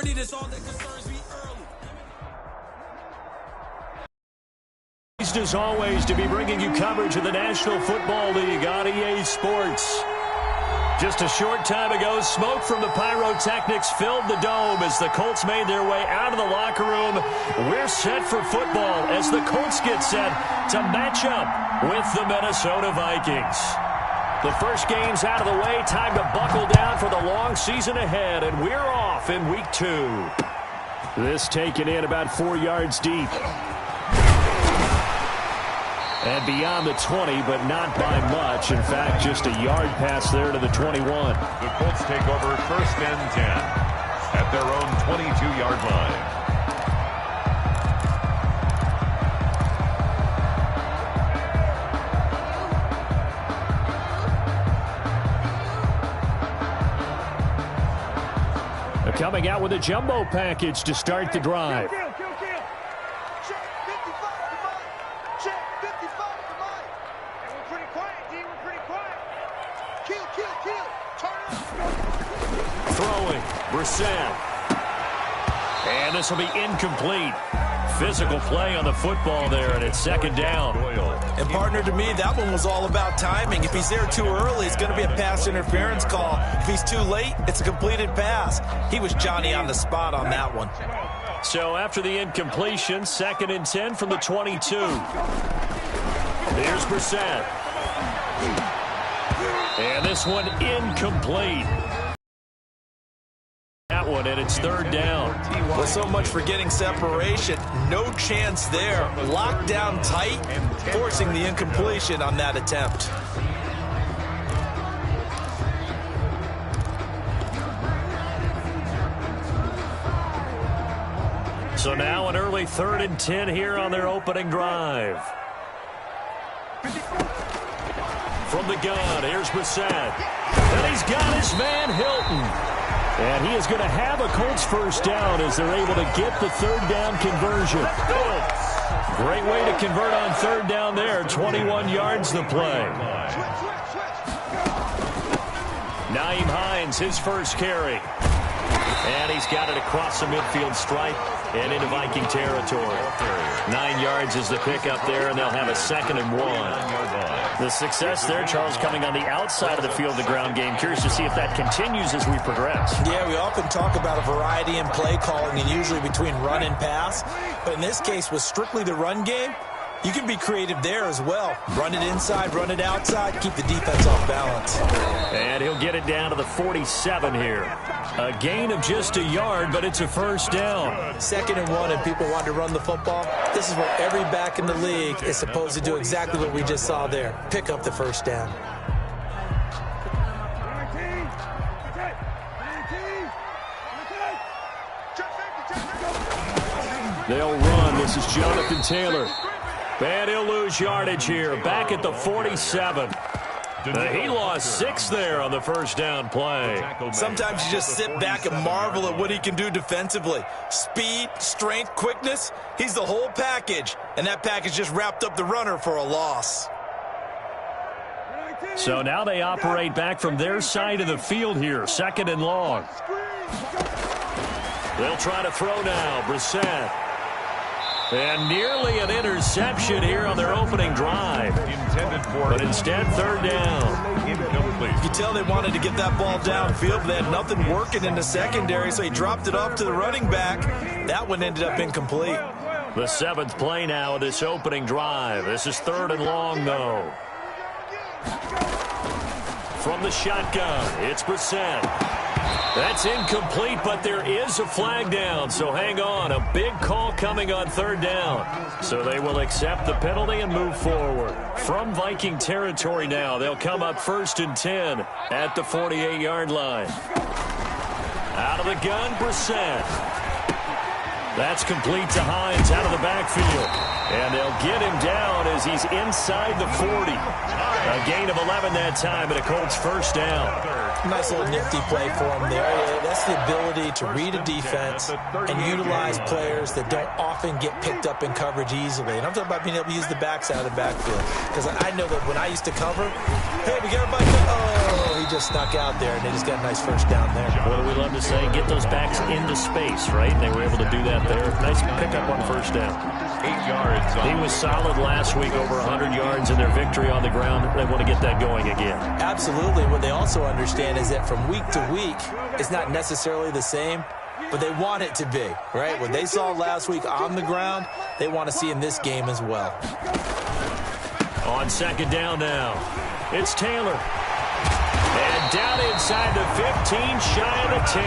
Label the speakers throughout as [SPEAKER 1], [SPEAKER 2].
[SPEAKER 1] security, that's all that concerns me early.
[SPEAKER 2] As always, to be bringing you coverage of the National Football League on EA Sports. Just a short time ago, smoke from the pyrotechnics filled the dome as the Colts made their way out of the locker room. We're set for football as the Colts get set to match up with the Minnesota Vikings. The first game's out of the way. Time to buckle down for the long season ahead, and we're off in week 2. This taken in about 4 yards deep. And beyond the 20, but not by much. In fact, just a yard pass there to the 21.
[SPEAKER 3] The Colts take over first and 10 at their own 22-yard line.
[SPEAKER 2] They're coming out with a jumbo package to start the drive. Throwing, Brissett. And this will be incomplete. Physical play on the football there, and it's second down.
[SPEAKER 1] And partner, to me, that one was all about timing. If he's there too early, it's going to be a pass interference call. If he's too late, it's a completed pass. He was Johnny on the spot on that one.
[SPEAKER 2] So after the incompletion, second and 10 from the 22. Here's Brissett. And this one incomplete. That one, and it's third down.
[SPEAKER 1] Well, so much for getting separation. No chance there. Locked down tight, forcing the incompletion on that attempt.
[SPEAKER 2] So now an early third and 10 here on their opening drive. From the gun, here's Brissett. And he's got his man Hilton. And he is going to have a Colts first down as they're able to get the third down conversion. Great way to convert on third down there. 21 yards the play. Nyheim Hines, his first carry. And he's got it across the midfield stripe and into Viking territory. 9 yards is the pickup there, and they'll have a 2nd and 1. The success there, Charles, coming on the outside of the field, the ground game. Curious to see if that continues as we progress.
[SPEAKER 1] Yeah, we often talk about a variety in play calling and usually between run and pass. But in this case, with strictly the run game, you can be creative there as well. Run it inside, run it outside, keep the defense off balance.
[SPEAKER 2] And he'll get it down to the 47 here. A gain of just a yard, but it's a first down.
[SPEAKER 1] 2nd and 1, and people want to run the football. This is where every back in the league is supposed to do exactly what we just saw there. Pick up the first down.
[SPEAKER 2] They'll run. This is Jonathan Taylor. And he'll lose yardage here. Back at the 47. He lost 6 there on the first down play.
[SPEAKER 1] Sometimes you just sit back and marvel at what he can do defensively. Speed, strength, quickness. He's the whole package. And that package just wrapped up the runner for a loss.
[SPEAKER 2] So now they operate back from their side of the field here. 2nd and long. They'll try to throw now. Brissett. And nearly an interception here on their opening drive. But instead, third down.
[SPEAKER 1] You could tell they wanted to get that ball downfield, but they had nothing working in the secondary, so he dropped it off to the running back. That one ended up incomplete.
[SPEAKER 2] The 7th play now of this opening drive. This is 3rd and long, though. From the shotgun, it's Brissett. That's incomplete, but there is a flag down, so hang on. A big call coming on third down. So they will accept the penalty and move forward. From Viking territory now, they'll come up 1st and 10 at the 48-yard line. Out of the gun, Brissett. That's complete to Hines out of the backfield. And they'll get him down as he's inside the 40. A gain of 11 that time, and a Colts first down.
[SPEAKER 1] Nice little nifty play for him there. That's the ability to read a defense and utilize players that don't often get picked up in coverage easily. And I'm talking about being able to use the backside of the backfield. Because I know that when I used to cover, hey, we got everybody. Oh, he just snuck out there, and they just got a nice first down there.
[SPEAKER 2] What do we love to say? Get those backs into space, right? And they were able to do that there. Nice pickup on first down.
[SPEAKER 3] 8 yards.
[SPEAKER 2] He was solid last week, over 100 yards in their victory on the ground. They want to get that going again.
[SPEAKER 1] Absolutely. What they also understand is that from week to week, it's not necessarily the same, but they want it to be, right? What they saw last week on the ground, they want to see in this game as well.
[SPEAKER 2] On second down now, it's Taylor. And down inside the 15, shy of the 10.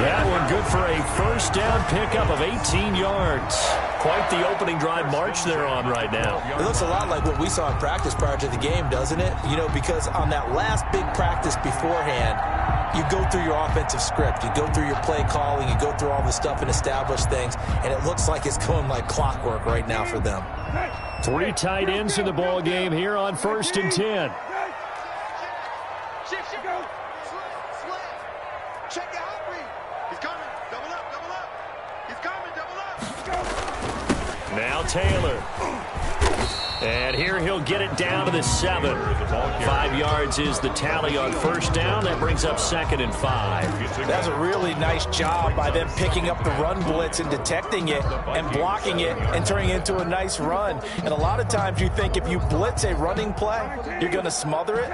[SPEAKER 2] That one good for a first down pickup of 18 yards. Quite the opening drive march they're on right now.
[SPEAKER 1] It looks a lot like what we saw in practice prior to the game, doesn't it? You know, because on that last big practice beforehand, you go through your offensive script, you go through your play calling, you go through all the stuff and establish things, and it looks like it's going like clockwork right now for them.
[SPEAKER 2] 3 tight ends in the ball game here on 1st and 10.
[SPEAKER 4] Check out read. He's coming. Double up. He's coming, double up.
[SPEAKER 2] Now Taylor. And here he'll get it down to the 7. 5 yards is the tally on first down. That brings up 2nd and 5.
[SPEAKER 1] That's a really nice job by them picking up the run blitz and detecting it and blocking it and turning it into a nice run. And a lot of times you think if you blitz a running play, you're going to smother it.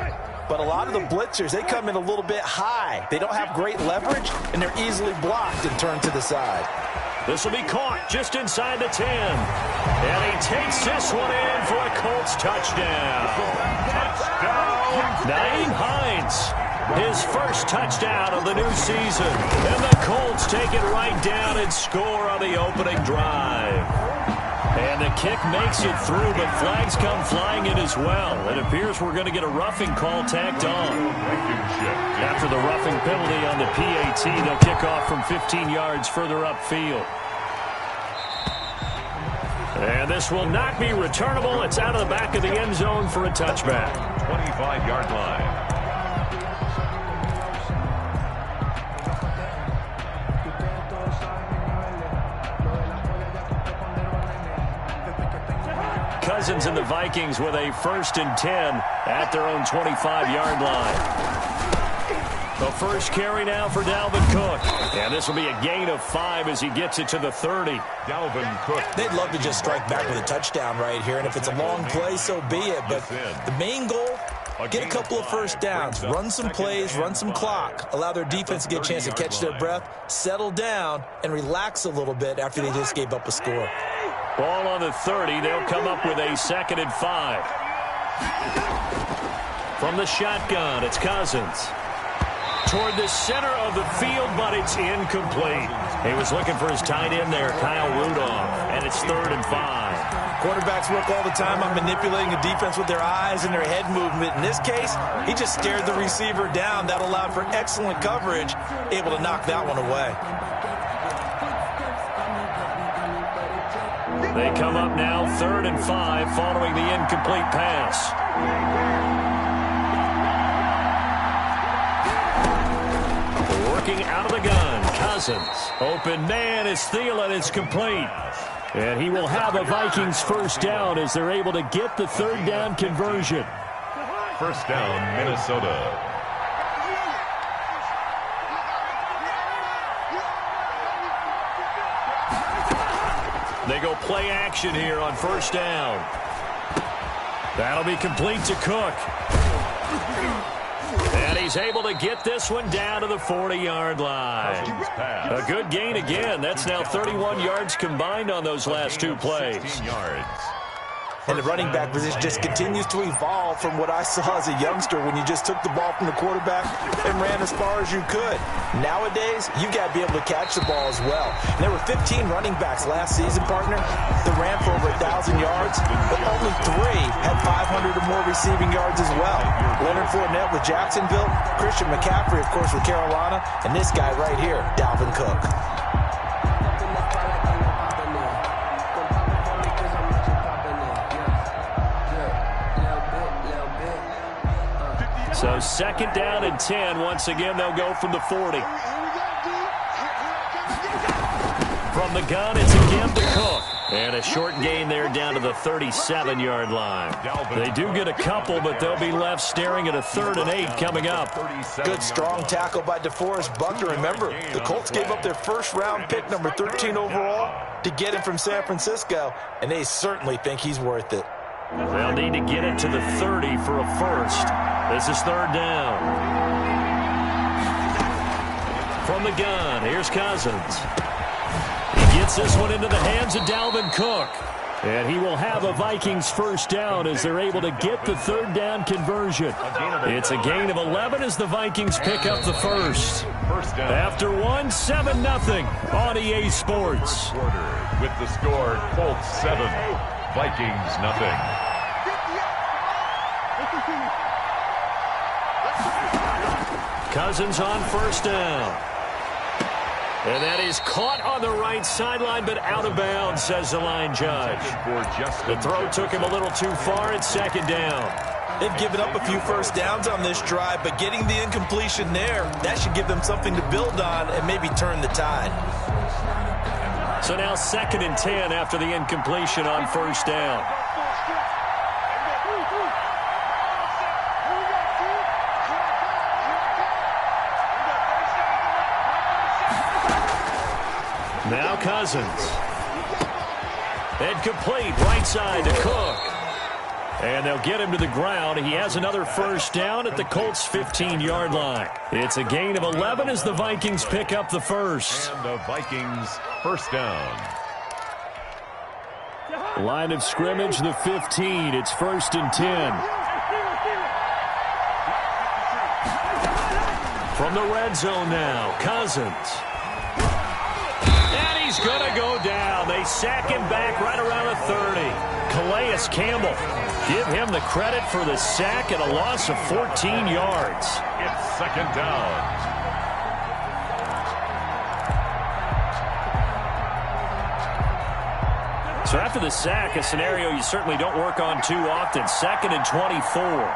[SPEAKER 1] But a lot of the blitzers, they come in a little bit high. They don't have great leverage, and they're easily blocked and turned to the side.
[SPEAKER 2] This will be caught just inside the 10. And he takes this one in for a Colts touchdown. Naeem Hines, his first touchdown of the new season. And the Colts take it right down and score on the opening drive. And the kick makes it through, but flags come flying in as well. It appears we're going to get a roughing call tacked on. After the roughing penalty on the PAT, they'll kick off from 15 yards further upfield. And this will not be returnable. It's out of the back of the end zone for a touchback.
[SPEAKER 3] 25-yard line.
[SPEAKER 2] Cousins and the Vikings with a 1st and 10 at their own 25-yard line. The first carry now for Dalvin Cook. And this will be a gain of 5 as he gets it to the 30.
[SPEAKER 3] Dalvin Cook.
[SPEAKER 1] They'd love to just strike back with a touchdown right here, and if it's a long play, so be it. But the main goal, get a couple of first downs, run some plays, run some clock, allow their defense to get a chance to catch their breath, settle down, and relax a little bit after they just gave up a score.
[SPEAKER 2] Ball on the 30. They'll come up with a 2nd and 5. From the shotgun, it's Cousins. Toward the center of the field, but it's incomplete. He was looking for his tight end there, Kyle Rudolph, and it's 3rd and 5.
[SPEAKER 1] Quarterbacks work all the time on manipulating the defense with their eyes and their head movement. In this case, he just stared the receiver down. That allowed for excellent coverage, able to knock that one away.
[SPEAKER 2] They come up now 3rd and 5 following the incomplete pass. Working out of the gun, Cousins. Open man is Thielen. It's complete. And he will have a Vikings first down as they're able to get the 3rd down conversion.
[SPEAKER 3] First down, Minnesota.
[SPEAKER 2] They go play action here on first down. That'll be complete to Cook. And he's able to get this one down to the 40-yard line. A good gain again. That's now 31 yards combined on those last 2 plays.
[SPEAKER 3] 16 yards.
[SPEAKER 1] And the running back position just continues to evolve from what I saw as a youngster when you just took the ball from the quarterback and ran as far as you could. Nowadays, you got to be able to catch the ball as well. And there were 15 running backs last season, partner, that ran for over 1,000 yards, but only 3 had 500 or more receiving yards as well. Leonard Fournette with Jacksonville, Christian McCaffrey, of course, with Carolina, and this guy right here, Dalvin Cook.
[SPEAKER 2] So 2nd down and 10. Once again, they'll go from the 40. From the gun, it's again to Cook. And a short gain there down to the 37-yard line. They do get a couple, but they'll be left staring at a 3rd and 8 coming up.
[SPEAKER 1] Good strong tackle by DeForest Buckner. Remember, the Colts gave up their first-round pick, number 13 overall, to get him from San Francisco, and they certainly think he's worth it.
[SPEAKER 2] They'll need to get it to the 30 for a first. This is 3rd down. From the gun, here's Cousins. He gets this one into the hands of Dalvin Cook. And he will have a Vikings first down as they're able to get the 3rd down conversion. It's a gain of 11 as the Vikings pick up the first. After one, 7-0 on EA Sports.
[SPEAKER 3] With the score, Colts 7, Vikings 0.
[SPEAKER 2] Cousins on first down. And that is caught on the right sideline, but out of bounds, says the line judge. The throw took him a little too far at 2nd down.
[SPEAKER 1] They've given up a few first downs on this drive, but getting the incompletion there, that should give them something to build on and maybe turn the tide.
[SPEAKER 2] So now 2nd and 10 after the incompletion on first down. Now Cousins. And complete right side to Cook. And they'll get him to the ground. He has another first down at the Colts' 15-yard line. It's a gain of 11 as the Vikings pick up the first.
[SPEAKER 3] And the Vikings first down.
[SPEAKER 2] Line of scrimmage, the 15. It's 1st and 10. From the red zone now, Cousins. He's going to go down. They sack him back right around the 30. Calais Campbell, give him the credit for the sack and a loss of 14 yards.
[SPEAKER 3] It's 2nd down.
[SPEAKER 2] So after the sack, a scenario you certainly don't work on too often. 2nd and 24.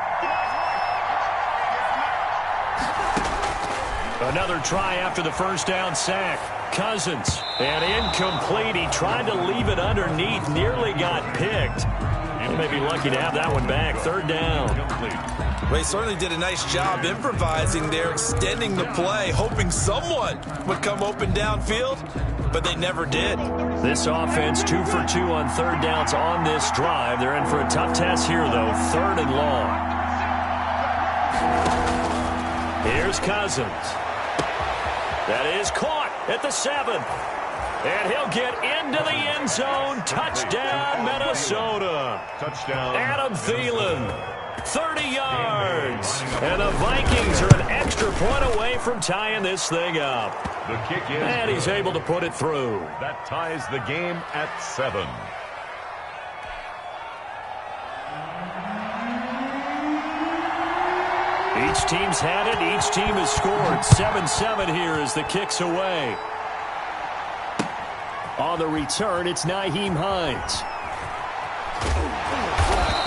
[SPEAKER 2] Another try after the first down sack. Cousins, and incomplete. He tried to leave it underneath, nearly got picked. He may be lucky to have that one back. 3rd down.
[SPEAKER 1] Well, he certainly did a nice job improvising there, extending the play, hoping someone would come open downfield, but they never did.
[SPEAKER 2] This offense 2 for 2 on 3rd downs on this drive. They're in for a tough test here, though. 3rd and long. Here's Cousins. That is caught at the 7. And he'll get into the end zone. Touchdown, Minnesota.
[SPEAKER 3] Touchdown.
[SPEAKER 2] Adam Thielen, 30 yards. And the Vikings are an extra point away from tying this thing up.
[SPEAKER 3] The kick is
[SPEAKER 2] and he's able to put it through.
[SPEAKER 3] That ties the game at 7.
[SPEAKER 2] Each team's had it. Each team has scored. 7-7 here as the kick's away. On the return, it's Nyheim Hines.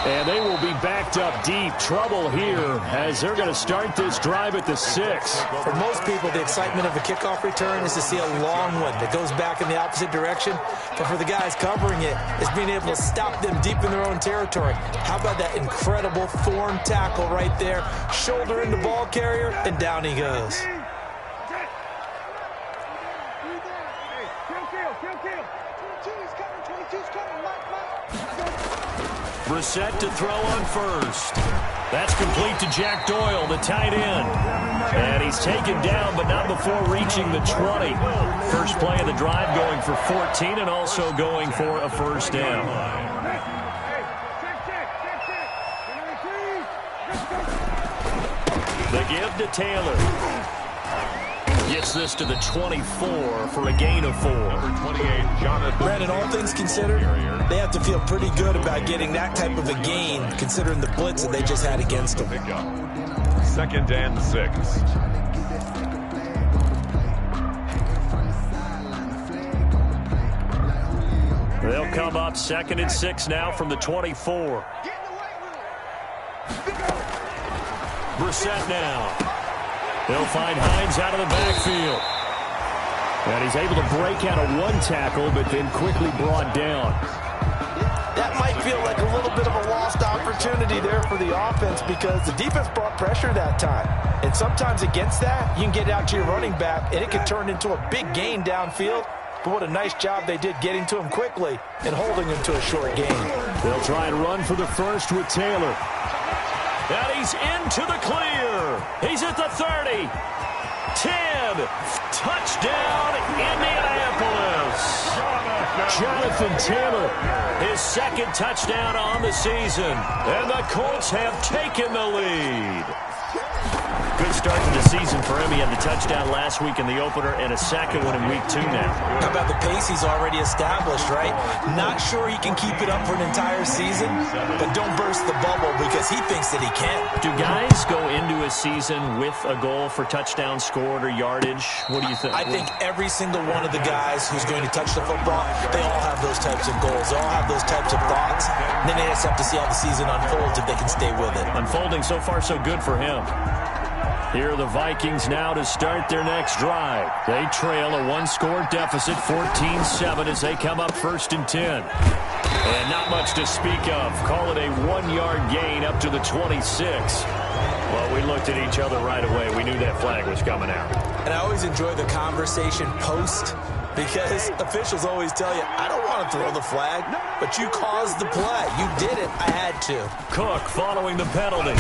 [SPEAKER 2] And they will be backed up deep. Trouble here as they're going to start this drive at the 6.
[SPEAKER 1] For most people, the excitement of a kickoff return is to see a long one that goes back in the opposite direction. But for the guys covering it, it's being able to stop them deep in their own territory. How about that incredible form tackle right there? Shoulder into ball carrier, and down he goes.
[SPEAKER 2] Brissett to throw on first. That's complete to Jack Doyle, the tight end. And he's taken down, but not before reaching the 20. First play of the drive going for 14 and also going for a first down. The give to Taylor. Gets this to the 24 for a gain of 4.
[SPEAKER 3] Number 28, Jonathan.
[SPEAKER 1] Brandon, all things considered, they have to feel pretty good about getting that type of a gain, considering the blitz that they just had against them.
[SPEAKER 3] 2nd and 6.
[SPEAKER 2] They'll come up 2nd and 6 now from the 24. Brissett now. They'll find Hines out of the backfield. And he's able to break out of one tackle, but then quickly brought down.
[SPEAKER 1] That might feel like a little bit of a lost opportunity there for the offense because the defense brought pressure that time. And sometimes against that, you can get out to your running back, and it can turn into a big gain downfield. But what a nice job they did getting to him quickly and holding him to a short gain.
[SPEAKER 2] They'll try and run for the first with Taylor. And he's into the clear. He's at the 30. 10. Touchdown, Indianapolis. Jonathan Taylor, his second touchdown on the season. And the Colts have taken the lead. Good start to the season for him. He had the touchdown last week in the opener and a second one in week 2 now.
[SPEAKER 1] How about the pace he's already established, right? Not sure he can keep it up for an entire season, but don't burst the bubble because he thinks that he can.
[SPEAKER 2] Do guys go into a season with a goal for touchdown scored or yardage? What do you think?
[SPEAKER 1] I think every single one of the guys who's going to touch the football, they all have those types of goals. They all have those types of thoughts. And then they just have to see how the season unfolds if they can stay with it.
[SPEAKER 2] Unfolding so far so good for him. Here are the Vikings now to start their next drive. They trail a one-score deficit, 14-7, as they come up 1st and 10. And not much to speak of. Call it a 1-yard gain up to the 26. Well, we looked at each other right away. We knew that flag was coming out.
[SPEAKER 1] And I always enjoy the conversation post because officials always tell you, I don't want to throw the flag, but you caused the play. You did it. I had to.
[SPEAKER 2] Cook following the penalty.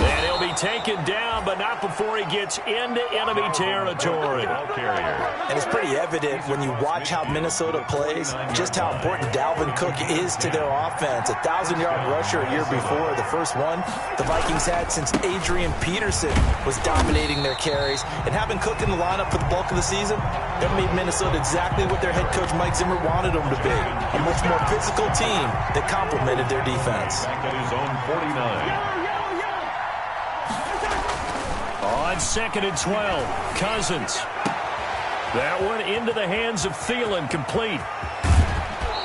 [SPEAKER 2] And he'll be taken down, but not before he gets into enemy territory.
[SPEAKER 1] And it's pretty evident when you watch how Minnesota plays, just how important Dalvin Cook is to their offense. A 1,000-yard rusher a year before, the first one the Vikings had since Adrian Peterson was dominating their carries. And having Cook in the lineup for the bulk of the season, that made Minnesota exactly what their head coach Mike Zimmer wanted them to be. A much more physical team that complemented their defense.
[SPEAKER 3] Back at his own 49.
[SPEAKER 2] On 2nd and 12, Cousins. That one into the hands of Thielen, complete.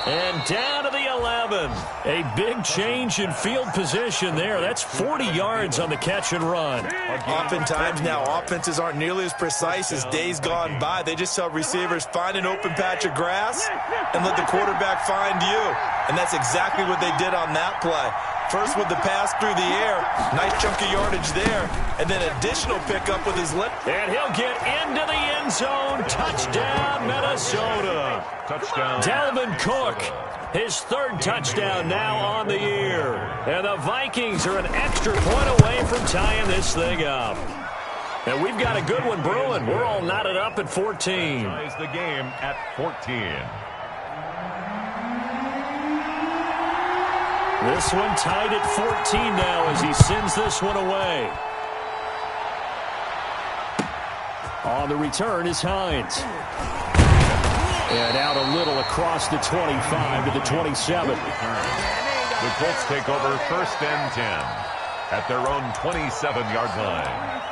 [SPEAKER 2] And down to the 11. A big change in field position there. That's 40 yards on the catch and run.
[SPEAKER 1] Oftentimes now, offenses aren't nearly as precise as days gone by. They just tell receivers, find an open patch of grass and let the quarterback find you. And that's exactly what they did on that play. First with the pass through the air. Nice chunk of yardage there. And then additional pickup with his left.
[SPEAKER 2] And he'll get into the end zone. Touchdown, Minnesota.
[SPEAKER 3] Touchdown.
[SPEAKER 2] Dalvin Cook, his 3rd touchdown now on the year. And the Vikings are an extra point away from tying this thing up. And we've got a good one brewing. We're all knotted up at 14.
[SPEAKER 3] Ties the game at 14.
[SPEAKER 2] This one tied at 14 now as he sends this one away. On the return is Hines. And out a little across the 25 to the 27.
[SPEAKER 3] The Colts take over 1st and 10 at their own 27-yard line.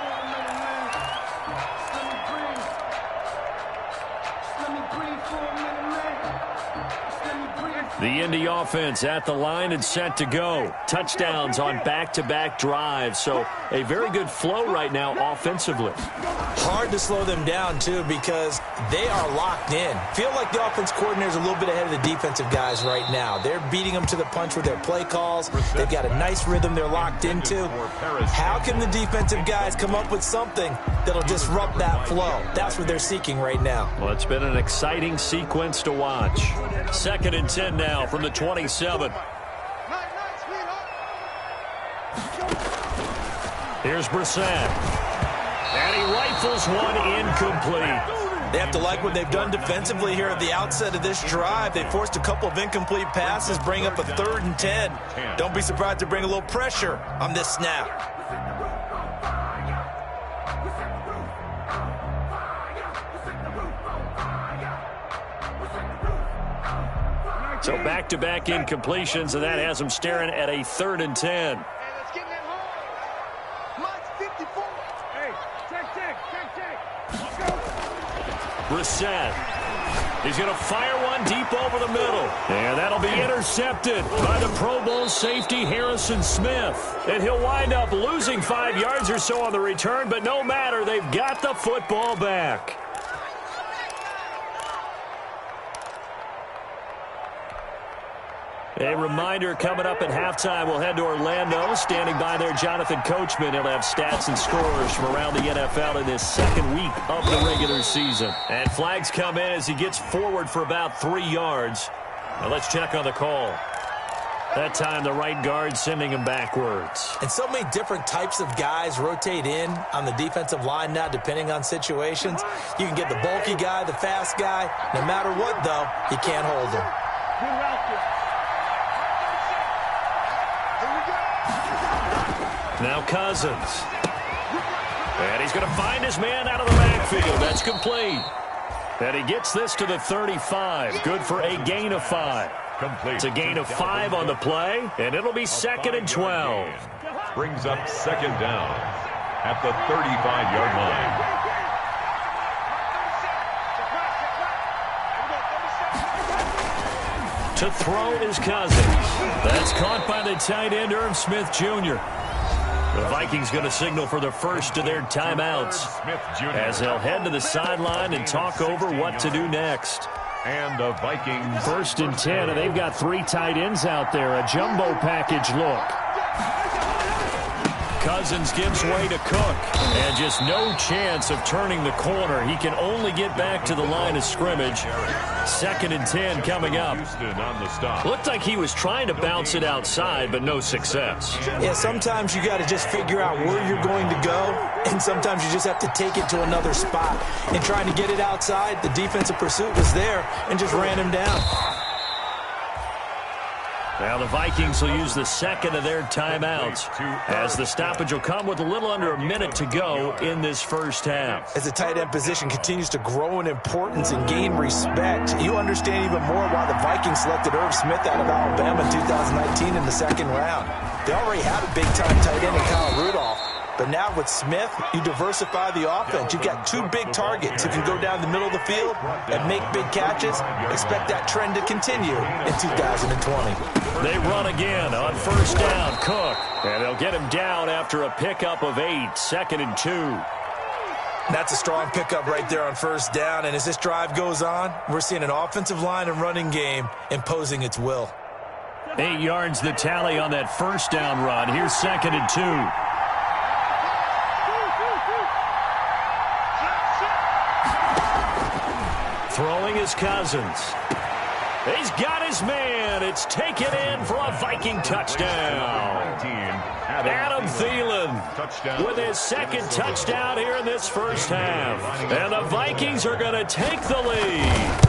[SPEAKER 2] The Indy offense at the line and set to go. Touchdowns on back-to-back drives. So a very good flow right now offensively.
[SPEAKER 1] Hard to slow them down, too, because they are locked in. Feel like the offense coordinator is a little bit ahead of the defensive guys right now. They're beating them to the punch with their play calls. They've got a nice rhythm they're locked into. How can the defensive guys come up with something that'll disrupt that flow? That's what they're seeking right now.
[SPEAKER 2] Well, it's been an exciting sequence to watch. 2nd and 10 now from the 27. Here's Brissett. And he rifles one incomplete.
[SPEAKER 1] They have to like what they've done defensively here at the outset of this drive. They forced a couple of incomplete passes, bring up a 3rd and 10. Don't be surprised to bring a little pressure on this snap.
[SPEAKER 2] So back-to-back incompletions, and that has them staring at a 3rd and 10.
[SPEAKER 4] Hey, let's get in that hole. Mike's 54. Hey, check. Let's go.
[SPEAKER 2] Brissett. He's going to fire one deep over the middle. And that'll be intercepted by the Pro Bowl safety Harrison Smith. And he'll wind up losing 5 yards or so on the return, but no matter, they've got the football back. A reminder coming up at halftime, we'll head to Orlando. Standing by there, Jonathan Coachman. He'll have stats and scores from around the NFL in this second week of the regular season. And flags come in as he gets forward for about 3 yards. Now let's check on the call. That time the right guard sending him backwards.
[SPEAKER 1] And so many different types of guys rotate in on the defensive line now depending on situations. You can get the bulky guy, the fast guy. No matter what, though, you can't hold him.
[SPEAKER 2] Now Cousins. And he's going to find his man out of the backfield. That's complete. And he gets this to the 35. Good for a gain of 5.
[SPEAKER 3] Complete.
[SPEAKER 2] It's a gain of 5 on the play, and it'll be 2nd and 12.
[SPEAKER 3] Brings up 2nd down at the 35-yard line.
[SPEAKER 2] To throw is Cousins. That's caught by the tight end, Irv Smith Jr. The Vikings going to signal for the first of their timeouts as they'll head to the sideline and talk over what to do next.
[SPEAKER 3] And the Vikings
[SPEAKER 2] 1st and 10, and they've got 3 tight ends out there. A jumbo package look. Cousins gives way to Cook, and just no chance of turning the corner. He can only get back to the line of scrimmage. 2nd and 10 coming up.
[SPEAKER 3] on the stop.
[SPEAKER 2] Looked like he was trying to bounce it outside, but no success.
[SPEAKER 1] Yeah, sometimes you got to just figure out where you're going to go, and sometimes you just have to take it to another spot. And trying to get it outside, the defensive pursuit was there and just ran him down.
[SPEAKER 2] Now the Vikings will use the 2nd of their timeouts as the stoppage will come with a little under a minute to go in this first half.
[SPEAKER 1] As the tight end position continues to grow in importance and gain respect, you understand even more why the Vikings selected Irv Smith out of Alabama in 2019 in the 2nd round. They already had a big-time tight end in Kyle Rudolph. But now with Smith, you diversify the offense. You've got 2 big targets who can go down the middle of the field and make big catches. Expect that trend to continue in 2020.
[SPEAKER 2] They run again on 1st down. Cook. And they'll get him down after a pickup of 8. 2nd and 2.
[SPEAKER 1] That's a strong pickup right there on 1st down. And as this drive goes on, we're seeing an offensive line and running game imposing its will.
[SPEAKER 2] 8 yards the tally on that 1st down run. Here's 2nd and 2. Throwing is Cousins. He's got his man. It's taken in for a Viking touchdown. Adam Thielen with his 2nd touchdown here in this first half. And the Vikings are going to take the lead.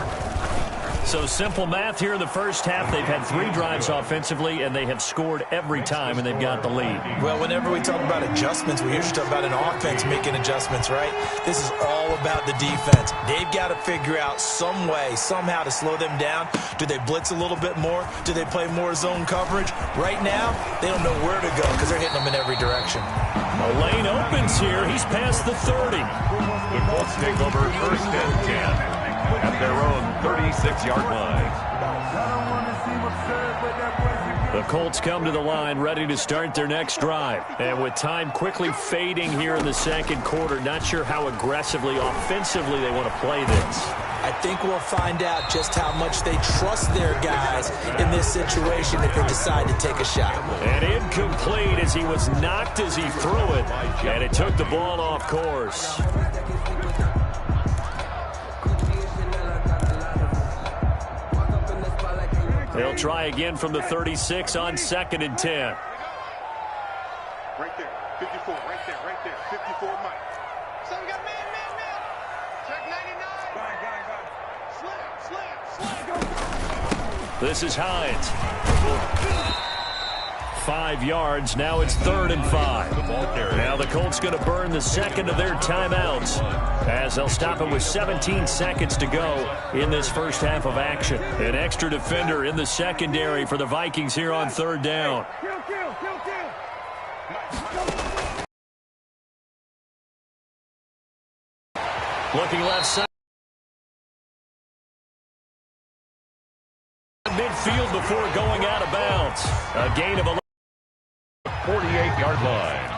[SPEAKER 2] So simple math here in the first half. They've had 3 drives offensively, and they have scored every time, and they've got the lead.
[SPEAKER 1] Well, whenever we talk about adjustments, we usually talk about an offense making adjustments, right? This is all about the defense. They've got to figure out some way, somehow to slow them down. Do they blitz a little bit more? Do they play more zone coverage? Right now, they don't know where to go because they're hitting them in every direction.
[SPEAKER 2] A lane opens here. He's past the 30.
[SPEAKER 3] The Colts take over 1st and 10. At their own 36-yard line.
[SPEAKER 2] The Colts come to the line ready to start their next drive. And with time quickly fading here in the 2nd quarter, not sure how aggressively, offensively they want to play this.
[SPEAKER 1] I think we'll find out just how much they trust their guys in this situation if they decide to take a shot.
[SPEAKER 2] And incomplete as he was knocked as he threw it. And it took the ball off course. They'll try again from the 36 on 2nd and 10.
[SPEAKER 4] Right there, 54, right there, 54, Mike. So we got man. Check 99. Slam.
[SPEAKER 2] This is Hines. 5 yards. Now it's 3rd and 5. Now the Colts going to burn the 2nd of their timeouts as they'll stop him with 17 seconds to go in this first half of action. An extra defender in the secondary for the Vikings here on 3rd down. Looking left side. Midfield before going out of bounds. A gain of 11.
[SPEAKER 3] 48-yard line.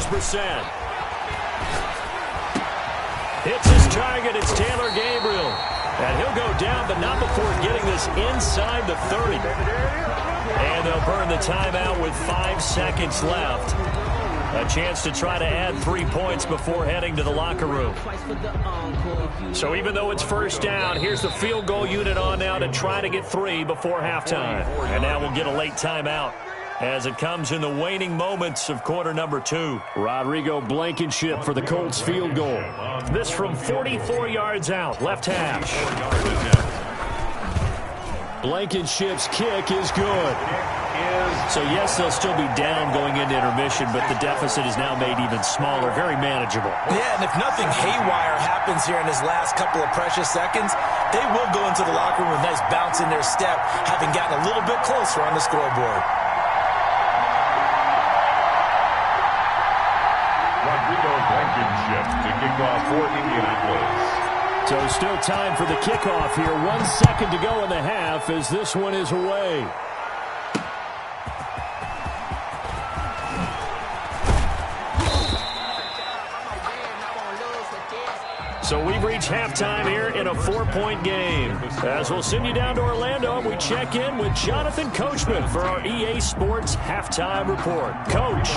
[SPEAKER 2] Brissett. Hits his target. It's Taylor Gabriel. And he'll go down, but not before getting this inside the 30. And they'll burn the timeout with 5 seconds left. A chance to try to add 3 points before heading to the locker room. So even though it's first down, here's the field goal unit on now to try to get 3 before halftime. And now we'll get a late timeout as it comes in the waning moments of quarter number 2. Rodrigo Blankenship for the Colts field goal. This from 44 yards out, left hash. Blankenship's kick is good. So, yes, they'll still be down going into intermission, but the deficit is now made even smaller, very manageable.
[SPEAKER 1] Yeah, and if nothing haywire happens here in his last couple of precious seconds, they will go into the locker room with a nice bounce in their step, having gotten a little bit closer on the scoreboard.
[SPEAKER 3] Rodrigo Blankenship to kick off for Indianapolis.
[SPEAKER 2] So still time for the kickoff here. 1 second to go in the half as this one is away. So we've reached halftime here in a 4-point game. As we'll send you down to Orlando, we check in with Jonathan Coachman for our EA Sports Halftime Report. Coach.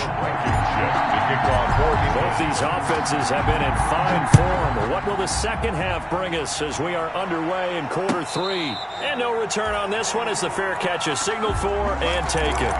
[SPEAKER 2] Both these offenses have been in fine form. What will the second half bring us as we are underway in quarter 3? And no return on this one as the fair catch is signaled for and taken.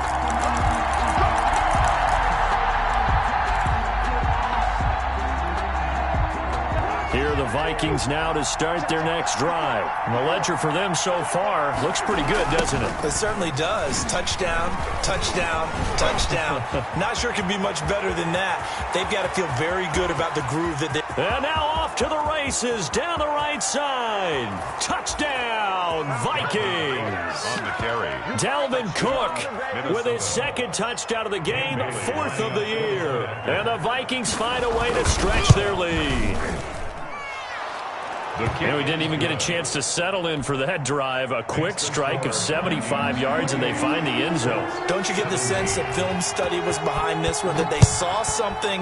[SPEAKER 2] Here are the Vikings now to start their next drive. And the ledger for them so far looks pretty good, doesn't it?
[SPEAKER 1] It certainly does. Touchdown, touchdown, touchdown. Not sure it can be much better than that. They've got to feel very good about the groove that they...
[SPEAKER 2] And now off to the races down the right side. Touchdown, Vikings.
[SPEAKER 3] On the carry.
[SPEAKER 2] Dalvin Cook with his second touchdown of the game, 4th of the year. And the Vikings find a way to stretch their lead. And we didn't even get a chance to settle in for that drive. A quick strike of 75 yards, and they find the end zone.
[SPEAKER 1] Don't you get the sense that film study was behind this one, that they saw something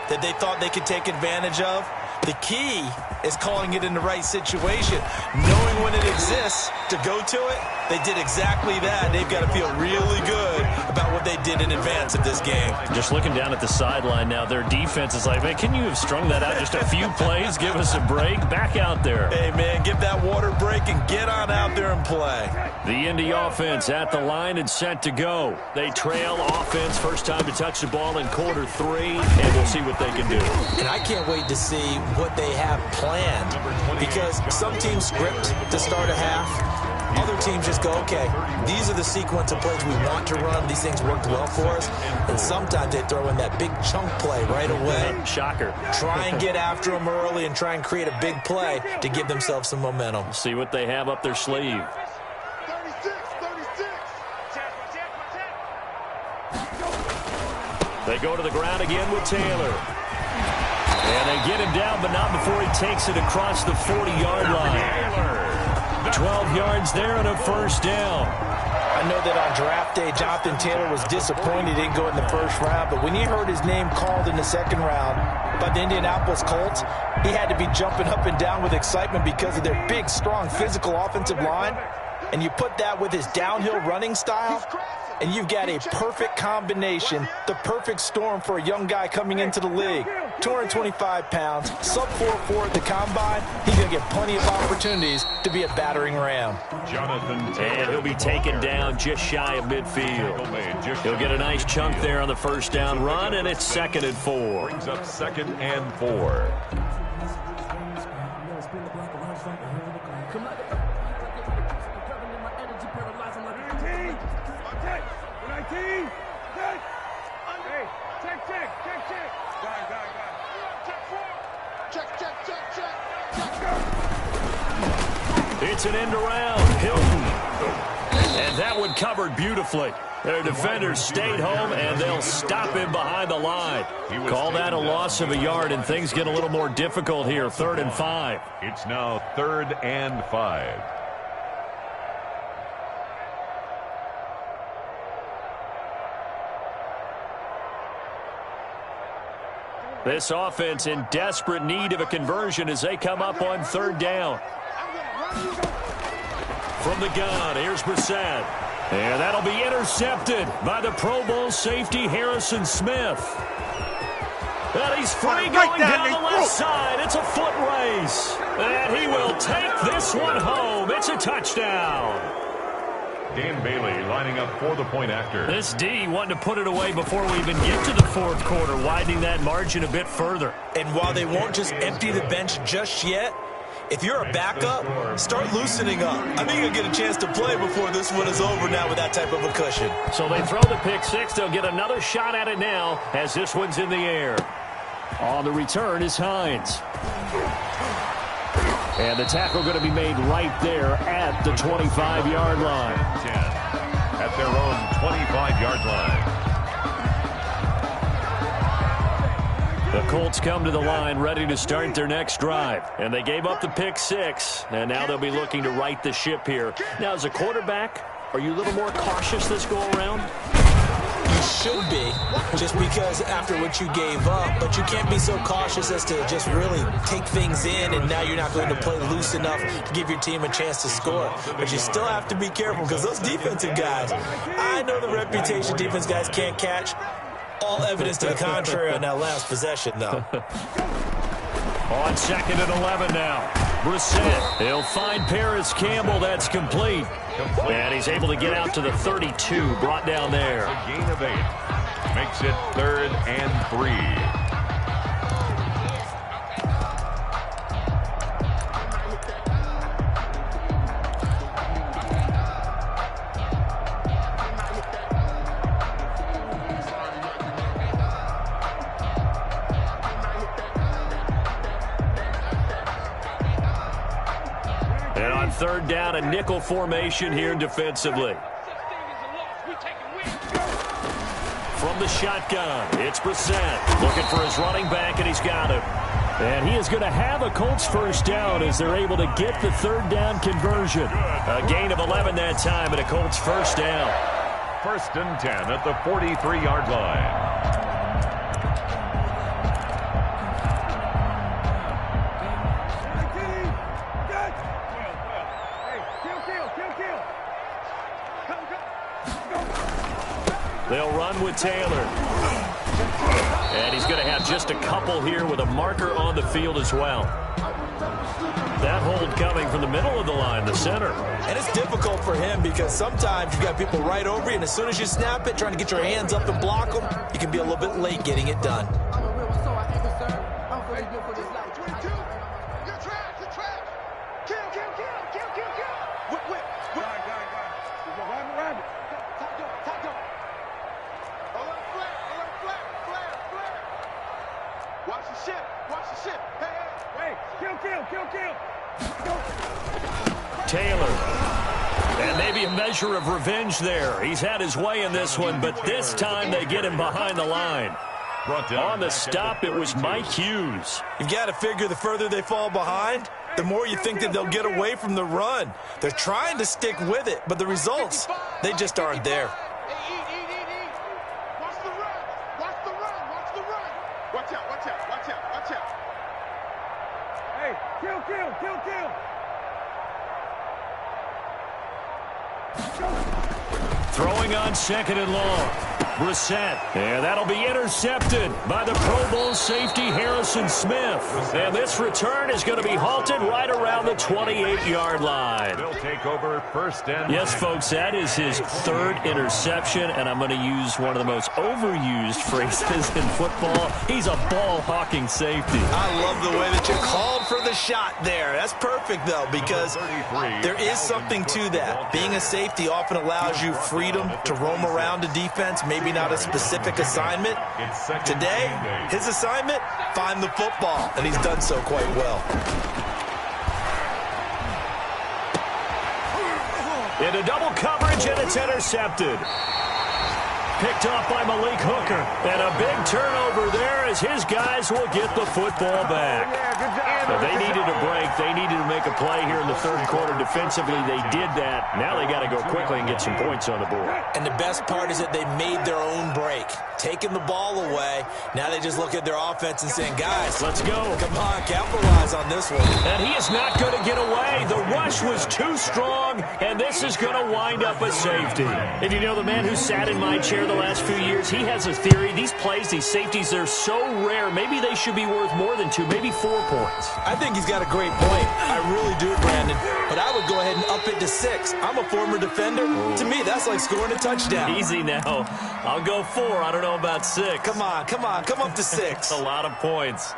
[SPEAKER 1] that they thought they could take advantage of? The key is calling it in the right situation, knowing when it exists to go to it. They did exactly that. They've got to feel really good about what they did in advance of this game.
[SPEAKER 2] Just looking down at the sideline now, their defense is like, man, can you have strung that out just a few plays? Give us a break. Back out there.
[SPEAKER 1] Hey, man, give that water break and get on out there and play.
[SPEAKER 2] The Indy offense at the line and set to go. They trail offense, first time to touch the ball in quarter 3, and we'll see what they can do.
[SPEAKER 1] And I can't wait to see what they have planned, because some teams script to start a half. Other teams just go, okay, these are the sequence of plays we want to run. These things worked well for us. And sometimes they throw in that big chunk play right away.
[SPEAKER 2] Shocker.
[SPEAKER 1] Try and get after them early and try and create a big play to give themselves some momentum.
[SPEAKER 2] See what they have up their sleeve.
[SPEAKER 4] 36.
[SPEAKER 2] They go to the ground again with Taylor. And they get him down, but not before he takes it across the 40-yard line. 12 yards there and a first down.
[SPEAKER 1] I know that on draft day, Jonathan Taylor was disappointed he didn't go in the first round, but when he heard his name called in the second round by the Indianapolis Colts, he had to be jumping up and down with excitement because of their big, strong, physical offensive line. And you put that with his downhill running style, and you've got a perfect combination, the perfect storm for a young guy coming into the league. 225 pounds, sub 4.4 at the combine. He's going to get plenty of opportunities to be a battering ram.
[SPEAKER 2] And he'll be taken down just shy of midfield. He'll get a nice chunk there on the first down run, and it's 2nd and 4.
[SPEAKER 3] Brings up 2nd and 4.
[SPEAKER 2] It's an end around. Hilton. And that one covered beautifully. Their defenders stayed home, and they'll stop him behind the line. Call that a loss of a yard, and things get a little more difficult here. 3rd and 5.
[SPEAKER 3] It's now 3rd and 5.
[SPEAKER 2] This offense in desperate need of a conversion as they come up on third down. From the gun, here's Brissett. And that'll be intercepted by the Pro Bowl safety Harrison Smith. And he's free going down the left side. It's a foot race. And he will take this one home. It's a touchdown.
[SPEAKER 3] Dan Bailey lining up for the point after.
[SPEAKER 2] This D wanting to put it away before we even get to the fourth quarter, widening that margin a bit further.
[SPEAKER 1] And while they won't just empty the bench just yet, if you're a backup, start loosening up. I think you'll get a chance to play before this one is over now with that type of a cushion.
[SPEAKER 2] So they throw the pick six. They'll get another shot at it now as this one's in the air. On the return is Hines. And the tackle going to be made right there at the 25-yard line.
[SPEAKER 3] 10 at their own 25-yard line.
[SPEAKER 2] The Colts come to the line ready to start their next drive. And they gave up the pick six. And now they'll be looking to right the ship here. Now, as a quarterback, are you a little more cautious this go around?
[SPEAKER 1] You should be, just because after what you gave up, but you can't be so cautious as to just really take things in, and now you're not going to play loose enough to give your team a chance to score. But you still have to be careful because those defensive guys, I know the reputation defense guys can't catch. All evidence to the contrary on that last possession, though.
[SPEAKER 2] On second and 11 now. Brissett, he'll find Paris Campbell. That's complete. And he's able to get out to the 32, brought down there.
[SPEAKER 3] A gain of 8. Makes it 3rd and 3.
[SPEAKER 2] Third down, a nickel formation here defensively. From the shotgun, it's Brissett looking for his running back, and he's got him. And he is going to have a Colts first down as they're able to get the third down conversion. A gain of 11 that time, and a Colts first down.
[SPEAKER 3] 1st and 10 at the 43-yard line.
[SPEAKER 2] They'll run with Taylor. And he's going to have just a couple here with a marker on the field as well. That hold coming from the middle of the line, the center.
[SPEAKER 1] And it's difficult for him because sometimes you've got people right over you, and as soon as you snap it, trying to get your hands up and block them, you can be a little bit late getting it done.
[SPEAKER 2] Taylor. And maybe a measure of revenge there. He's had his way in this one, but this time they get him behind the line. On the stop, it was Mike Hughes.
[SPEAKER 1] You've got to figure the further they fall behind, the more you think that they'll get away from the run. They're trying to stick with it, but the results, they just aren't there.
[SPEAKER 4] Watch the run. Watch the run. Watch the run. Watch out. Watch out. Watch out. Watch out. Hey, kill.
[SPEAKER 2] Throwing on second and long. Brissett. And that'll be intercepted by the Pro Bowl safety Harrison Smith. And this return is going to be halted right around the 28-yard line.
[SPEAKER 3] They'll take over 1st and 10.
[SPEAKER 2] Yes, folks, that is his 3rd interception, and I'm going to use one of the most overused phrases in football. He's a ball-hawking safety.
[SPEAKER 1] I love the way that you called for the shot there. That's perfect, though, because there is something to that. Being a safety often allows you freedom to roam around a defense, maybe not a specific assignment. Today, his assignment, find the football, and he's done so quite well.
[SPEAKER 2] Into double coverage, and it's intercepted. picked off by Malik Hooker. And a big turnover there as his guys will get the football back. But they needed a break. They needed to make a play here in the third quarter defensively. They did that. Now they got to go quickly and get some points on the board.
[SPEAKER 1] And the best part is that they made their own break. Taking the ball away. Now they just look at their offense and saying, guys,
[SPEAKER 2] let's go.
[SPEAKER 1] Come on, capitalize on this one.
[SPEAKER 2] And he is not going to get away. The rush was too strong, and this is going to wind up a safety. And you know, the man who sat in my chair the last few years, he has a theory. These plays, these safeties, they're so rare. Maybe they should be worth more than 2, maybe 4 points.
[SPEAKER 1] I think he's got a great point. I really do, Brandon. But I would go ahead and up it to 6. I'm a former defender. Ooh. To me, that's like scoring a touchdown.
[SPEAKER 2] Easy now. I'll go 4. I don't know about 6.
[SPEAKER 1] Come on. Come up to 6.
[SPEAKER 2] A lot of points.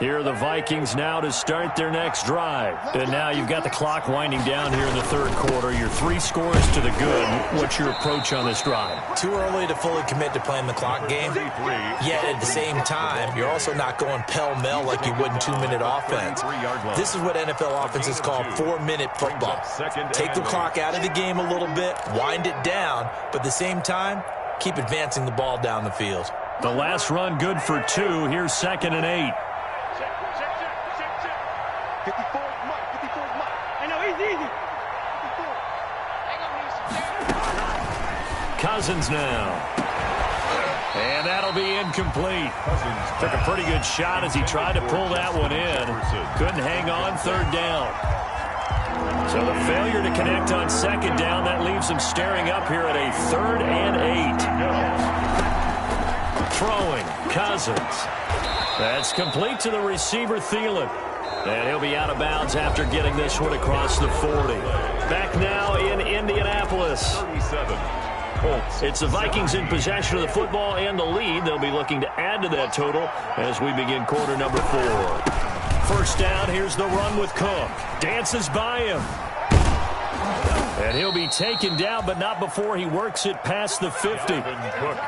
[SPEAKER 2] Here are the Vikings now to start their next drive. And now you've got the clock winding down here in the third quarter. Your 3 scores to the good. What's your approach on this drive?
[SPEAKER 1] Too early to fully commit to playing the clock game. Yet at the same time, you're also not going pell-mell like you would in 2-minute offense. This is what NFL offenses call 4-minute football. Take the clock out of the game a little bit, wind it down, but at the same time, keep advancing the ball down the field.
[SPEAKER 2] The last run good for 2. Here's 2nd and 8.
[SPEAKER 4] 54 Mike. 54 Mike. I know, easy. 54.
[SPEAKER 2] Cousins now. And that'll be incomplete. Took a pretty good shot as he tried to pull that one in. Couldn't hang on 3rd down. So the failure to connect on 2nd down, that leaves him staring up here at a 3rd and 8. Throwing, Cousins. That's complete to the receiver, Thielen. And he'll be out of bounds after getting this one across the 40. Back now in Indianapolis.
[SPEAKER 3] 37.
[SPEAKER 2] It's the Vikings in possession of the football and the lead. They'll be looking to add to that total as we begin quarter number 4. First down, here's the run with Cook. Dances by him. And he'll be taken down, but not before he works it past the 50.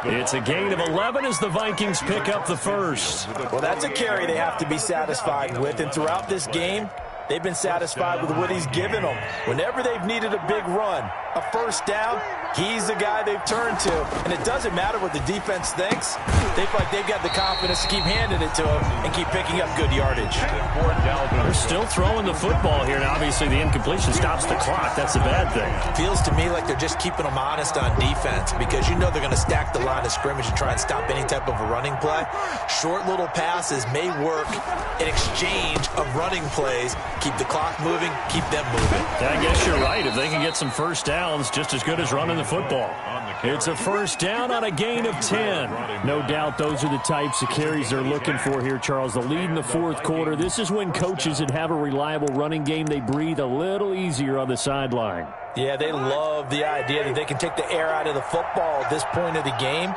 [SPEAKER 2] It's a gain of 11 as the Vikings pick up the first.
[SPEAKER 1] Well, that's a carry they have to be satisfied with, and throughout this game, they've been satisfied with what he's given them. Whenever they've needed a big run, a first down, he's the guy they've turned to. And it doesn't matter what the defense thinks. They feel like they've got the confidence to keep handing it to him and keep picking up good yardage.
[SPEAKER 2] They're still throwing the football here, and obviously the incompletion stops the clock. That's a bad thing.
[SPEAKER 1] Feels to me like they're just keeping them honest on defense because you know they're going to stack the line of scrimmage and try and stop any type of a running play. Short little passes may work in exchange of running plays. Keep the clock moving, keep them moving.
[SPEAKER 2] I guess you're right. If they can get some first downs, just as good as running the football. It's a first down on a gain of 10. No doubt those are the types of carries they're looking for here, Charles. The lead in the fourth quarter. This is when coaches that have a reliable running game, they breathe a little easier on the sideline.
[SPEAKER 1] Yeah, they love the idea that they can take the air out of the football at this point of the game.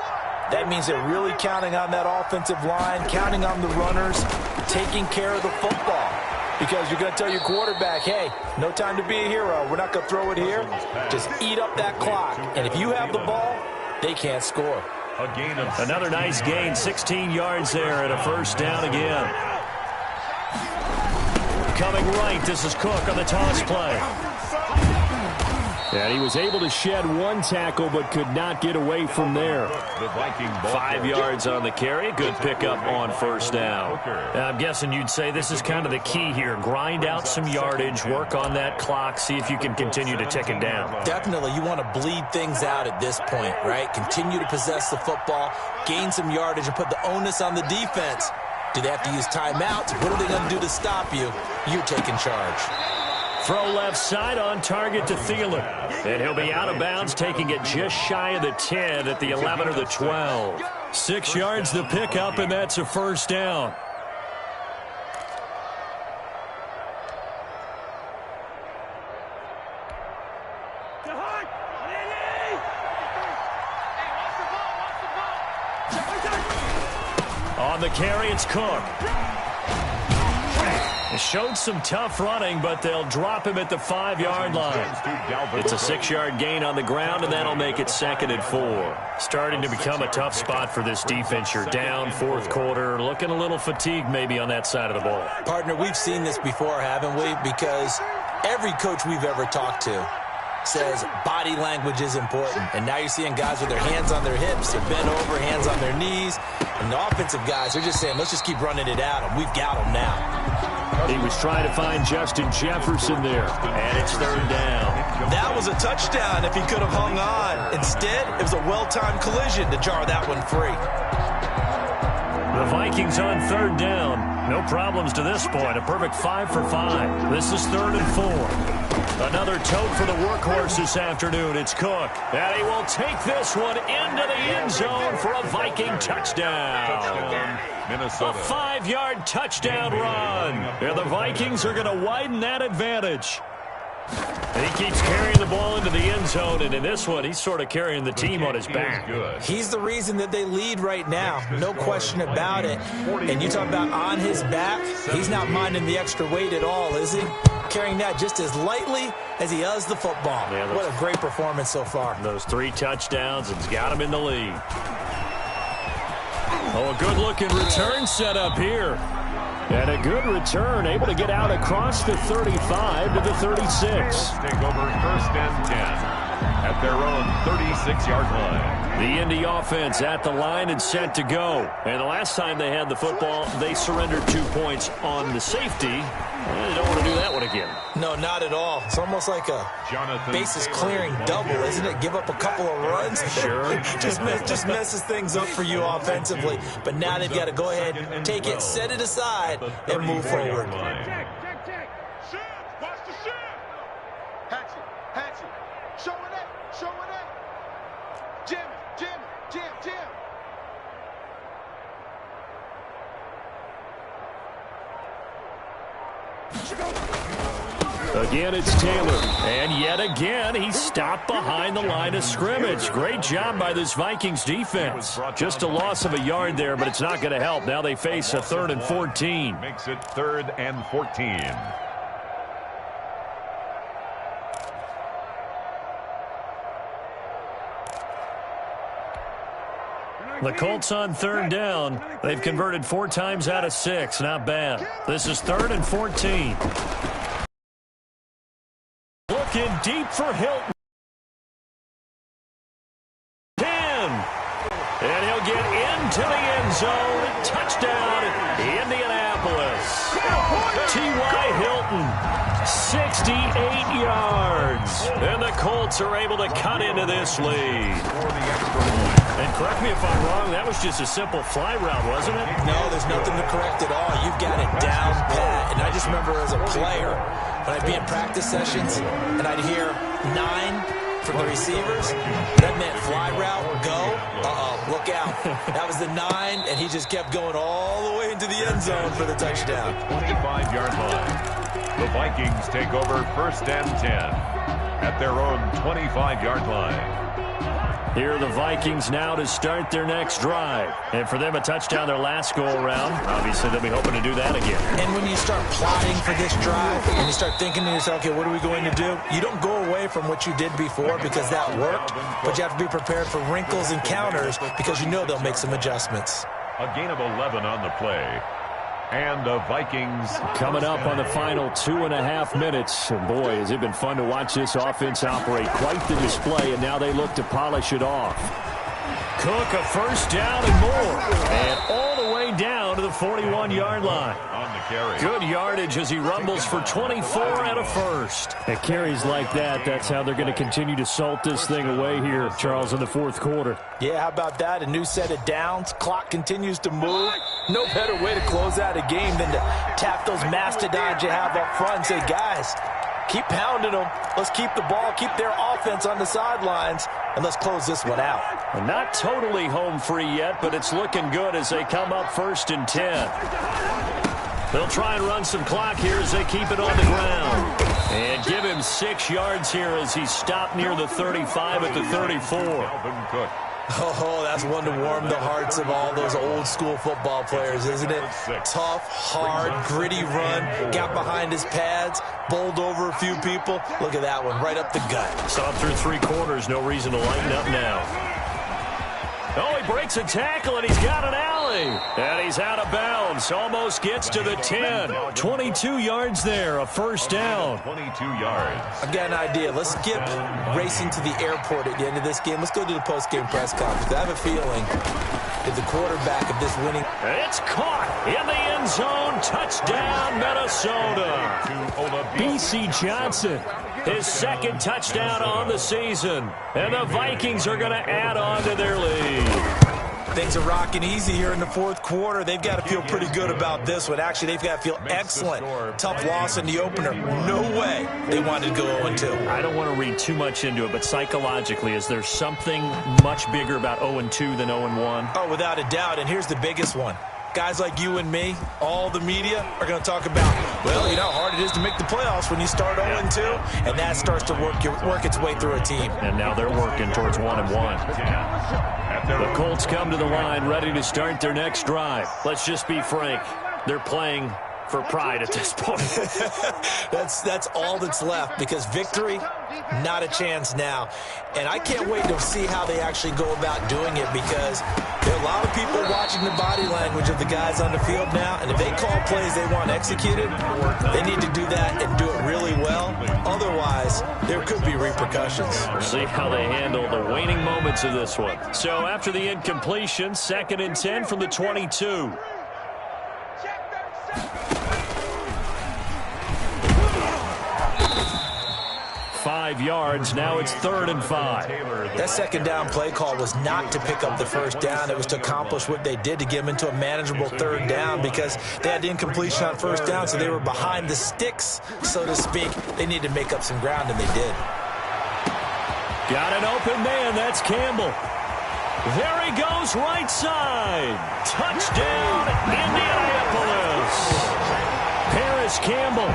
[SPEAKER 1] That means they're really counting on that offensive line, counting on the runners, taking care of the football. Because you're going to tell your quarterback, hey, no time to be a hero. We're not going to throw it here. Just eat up that clock. And if you have the ball, they can't score.
[SPEAKER 2] Another nice gain, 16 yards there and a first down again. Coming right, this is Cook on the toss play. And he was able to shed 1 tackle but could not get away from there. 5 yards on the carry. Good pickup on first down. I'm guessing you'd say this is kind of the key here. Grind out some yardage, work on that clock, see if you can continue to tick it down.
[SPEAKER 1] Definitely. You want to bleed things out at this point, right? Continue to possess the football, gain some yardage, and put the onus on the defense. Do they have to use timeouts? What are they going to do to stop you? You're taking charge.
[SPEAKER 2] Throw left side on target to Thielen. And he'll be out of bounds, taking it just shy of the 10 at the 11 or the 12. 6 yards the pickup, and that's a first down. On the carry, it's Cook. It showed some tough running, but they'll drop him at the 5-yard line. It's a 6-yard gain on the ground, and that'll make it 2nd and 4. Starting to become a tough spot for this defense. You're down fourth quarter, looking a little fatigued maybe on that side of the ball.
[SPEAKER 1] Partner, we've seen this before, haven't we? Because every coach we've ever talked to says body language is important. And now you're seeing guys with their hands on their hips, they're bent over, hands on their knees. And the offensive guys, they're just saying, let's just keep running it at them. We've got them now.
[SPEAKER 2] He was trying to find Justin Jefferson there, and it's third down.
[SPEAKER 1] That was a touchdown if he could have hung on. Instead, it was a well-timed collision to jar that one free.
[SPEAKER 2] The Vikings on third down. No problems to this point. A perfect 5 for 5. This is 3rd and 4. Another tote for the workhorse this afternoon. It's Cook. And he will take this one into the end zone for a Viking touchdown.
[SPEAKER 3] Minnesota.
[SPEAKER 2] A 5-yard touchdown run. And the Vikings are going to widen that advantage. He keeps carrying the ball into the end zone, and in this one, he's sort of carrying the team on his back.
[SPEAKER 1] He's the reason that they lead right now, no question about it. And you talk about on his back, he's not minding the extra weight at all, is he? Carrying that just as lightly as he does the football.
[SPEAKER 2] Yeah,
[SPEAKER 1] what a great performance so far.
[SPEAKER 2] Those 3 touchdowns, it's got him in the lead. Oh, a good-looking return set up here. And a good return, able to get out across the 35 to the 36.
[SPEAKER 3] Take over 1st and 10 at their own 36-yard line.
[SPEAKER 2] The Indy offense at the line and set to go. And the last time they had the football, they surrendered 2 points on the safety. They don't want to do that one again.
[SPEAKER 1] No, not at all. It's almost like a bases-clearing double, isn't it? Give up a couple of runs.
[SPEAKER 2] Sure.
[SPEAKER 1] just messes things up for you offensively. But now they've got to go ahead, take it, set it aside, and move forward.
[SPEAKER 4] Shift. Watch the shift. Hatchet. Show it up. Jam.
[SPEAKER 2] Again, it's Taylor. And yet again, he's stopped behind the line of scrimmage. Great job by this Vikings defense. Just a loss of a yard there, but it's not going to help. Now they face a 3rd and 14.
[SPEAKER 3] Makes it 3rd and 14.
[SPEAKER 2] The Colts on 3rd down. They've converted 4 times out of 6. Not bad. This is 3rd and 14. Looking deep for Hilton. 10. And he'll get into the end zone. Touchdown, Indianapolis. T.Y. Hilton, 68 yards. And the Colts are able to cut into this lead. And correct me if I'm wrong, that was just a simple fly route, wasn't it?
[SPEAKER 1] No, there's nothing to correct at all. You've got it down pat. And I just remember as a player, when I'd be in practice sessions, and I'd hear 9 from the receivers, that meant fly route, go, look out. That was the 9, and he just kept going all the way into the end zone for the touchdown.
[SPEAKER 3] 25-yard line. The Vikings take over 1st and 10 at their own 25-yard line.
[SPEAKER 2] Here are the Vikings now to start their next drive. And for them, a touchdown their last go-around. Obviously, they'll be hoping to do that again.
[SPEAKER 1] And when you start plotting for this drive, and you start thinking to yourself, okay, what are we going to do? You don't go away from what you did before because that worked, but you have to be prepared for wrinkles and counters because you know they'll make some adjustments.
[SPEAKER 3] A gain of 11 on the play. And the Vikings
[SPEAKER 2] coming up on the final 2.5 minutes. And boy, has it been fun to watch this offense operate. Quite the display, and now they look to polish it off. Cook, a 1st down and more. And all the way down to the 41-yard line.
[SPEAKER 3] on the carry.
[SPEAKER 2] Good yardage as he rumbles for 24 and a 1st. At carries like that, that's how they're going to continue to salt this thing away here, Charles, in the 4th quarter.
[SPEAKER 1] Yeah, how about that? A new set of downs. Clock continues to move. No better way to close out a game than to tap those mastodons you have up front and say, guys, keep pounding them. Let's keep the ball, keep their offense on the sidelines, and let's close this one out.
[SPEAKER 2] Well, not totally home free yet, but it's looking good as they come up 1st and 10. They'll try and run some clock here as they keep it on the ground. And give him 6 yards here as he's stopped near the 35 at the 34.
[SPEAKER 3] Cook.
[SPEAKER 1] Oh, that's one to warm the hearts of all those old school football players, isn't it? Tough, hard, gritty run. Got behind his pads, bowled over a few people. Look at that one, right up the gut.
[SPEAKER 2] Saw him through 3 quarters. No reason to lighten up now. Oh, he breaks a tackle, and he's got an alley. And he's out of bounds. Almost gets to the 10. 22 yards there, a first down.
[SPEAKER 3] 22 yards.
[SPEAKER 1] I've got an idea. Let's skip racing to the airport at the end of this game. Let's go to the post-game press conference. I have a feeling that the quarterback of this winning...
[SPEAKER 2] It's caught in the end zone. Touchdown, Minnesota. B.C. Johnson, his second touchdown on the season. And the Vikings are going to add on to their lead.
[SPEAKER 1] Things are rocking easy here in the fourth quarter. They've got to feel pretty good about this one. Actually, they've got to feel excellent. Tough loss in the opener. No way they wanted to go 0-2.
[SPEAKER 2] I don't want to read too much into it, but psychologically, is there something much bigger about 0-2 than 0-1?
[SPEAKER 1] Oh, without a doubt. And here's the biggest one. Guys like you and me, all the media, are going to talk about, well, you know how hard it is to make the playoffs when you start 0-2, and that starts to work its way through a team.
[SPEAKER 2] And now they're working towards 1-1. The Colts come to the line ready to start their next drive. Let's just be frank. They're playing for pride at this point.
[SPEAKER 1] That's all that's left, because victory, not a chance now. And I can't wait to see how they actually go about doing it, because there are a lot of people watching the body language of the guys on the field now, and if they call plays they want executed, they need to do that and do it really well. Otherwise, there could be repercussions.
[SPEAKER 2] We'll see how they handle the waning moments of this one. So after the incompletion, 2nd and 10 from the 22. 5 yards. Now it's 3rd and 5.
[SPEAKER 1] That second down play call was not to pick up the first down. It was to accomplish what they did, to get them into a manageable 3rd down, because they had the incompletion on 1st down, so they were behind the sticks, so to speak. They needed to make up some ground, and they did.
[SPEAKER 2] Got an open man. That's Campbell. There he goes, right side. Touchdown, Indianapolis. Paris Campbell,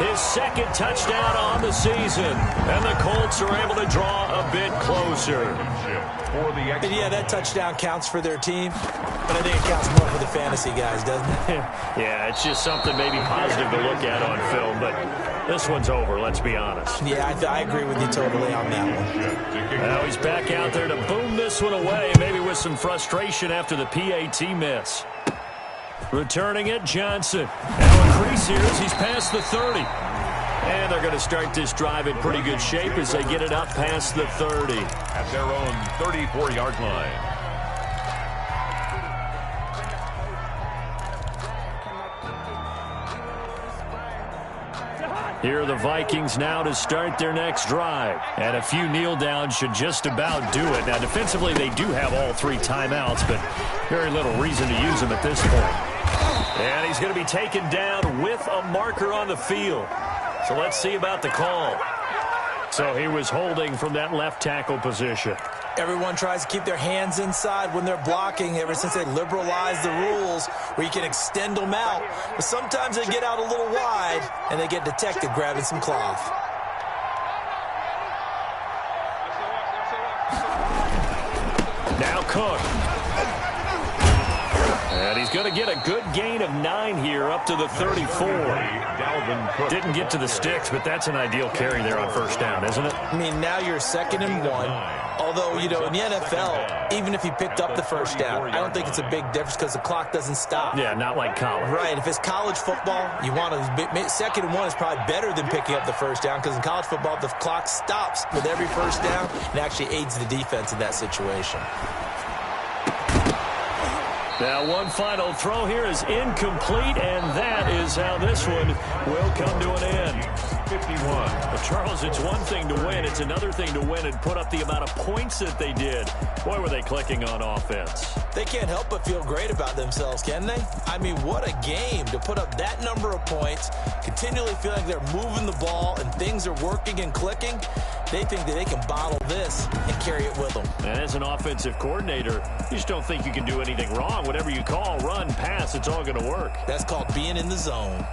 [SPEAKER 2] his 2nd touchdown on the season. And the Colts are able to draw a bit closer.
[SPEAKER 1] And yeah, that touchdown counts for their team, but I think it counts more for the fantasy guys, doesn't it?
[SPEAKER 2] Yeah, it's just something maybe positive to look at on film, but this one's over, let's be honest.
[SPEAKER 1] Yeah, I agree with you totally on that one.
[SPEAKER 2] Now he's back out there to boom this one away, maybe with some frustration after the PAT miss. Returning it, Johnson. Now increase here as he's past the 30. And they're going to start this drive in pretty good shape as they get it up past the 30.
[SPEAKER 3] At their own 34-yard line.
[SPEAKER 2] Here are the Vikings now to start their next drive. And a few kneel downs should just about do it. Now, defensively, they do have all 3 timeouts, but very little reason to use them at this point. And he's going to be taken down with a marker on the field. So let's see about the call. So he was holding from that left tackle position.
[SPEAKER 1] Everyone tries to keep their hands inside when they're blocking ever since they liberalized the rules where you can extend them out. But sometimes they get out a little wide and they get detected grabbing some cloth.
[SPEAKER 2] Now Cook. And he's going to get a good gain of 9 here up to the 34. Didn't get to the sticks, but that's an ideal carry there on 1st down, isn't it?
[SPEAKER 1] I mean, now you're 2nd and 1. Although, you know, in the NFL, even if he picked up the 1st down, I don't think it's a big difference because the clock doesn't stop.
[SPEAKER 2] Yeah, not like college.
[SPEAKER 1] Right. If it's college football, you want to 2nd and 1 is probably better than picking up the 1st down, because in college football, the clock stops with every 1st down and actually aids the defense in that situation.
[SPEAKER 2] Now one final throw here is incomplete, and that is how this one will come to an end. 51. Well, Charles, it's one thing to win. It's another thing to win and put up the amount of points that they did. Boy, were they clicking on offense.
[SPEAKER 1] They can't help but feel great about themselves, can they? I mean, what a game to put up that number of points, continually feel like they're moving the ball and things are working and clicking. They think that they can bottle this and carry it with them.
[SPEAKER 2] And as an offensive coordinator, you just don't think you can do anything wrong. Whatever you call, run, pass, it's all going to work.
[SPEAKER 1] That's called being in the zone.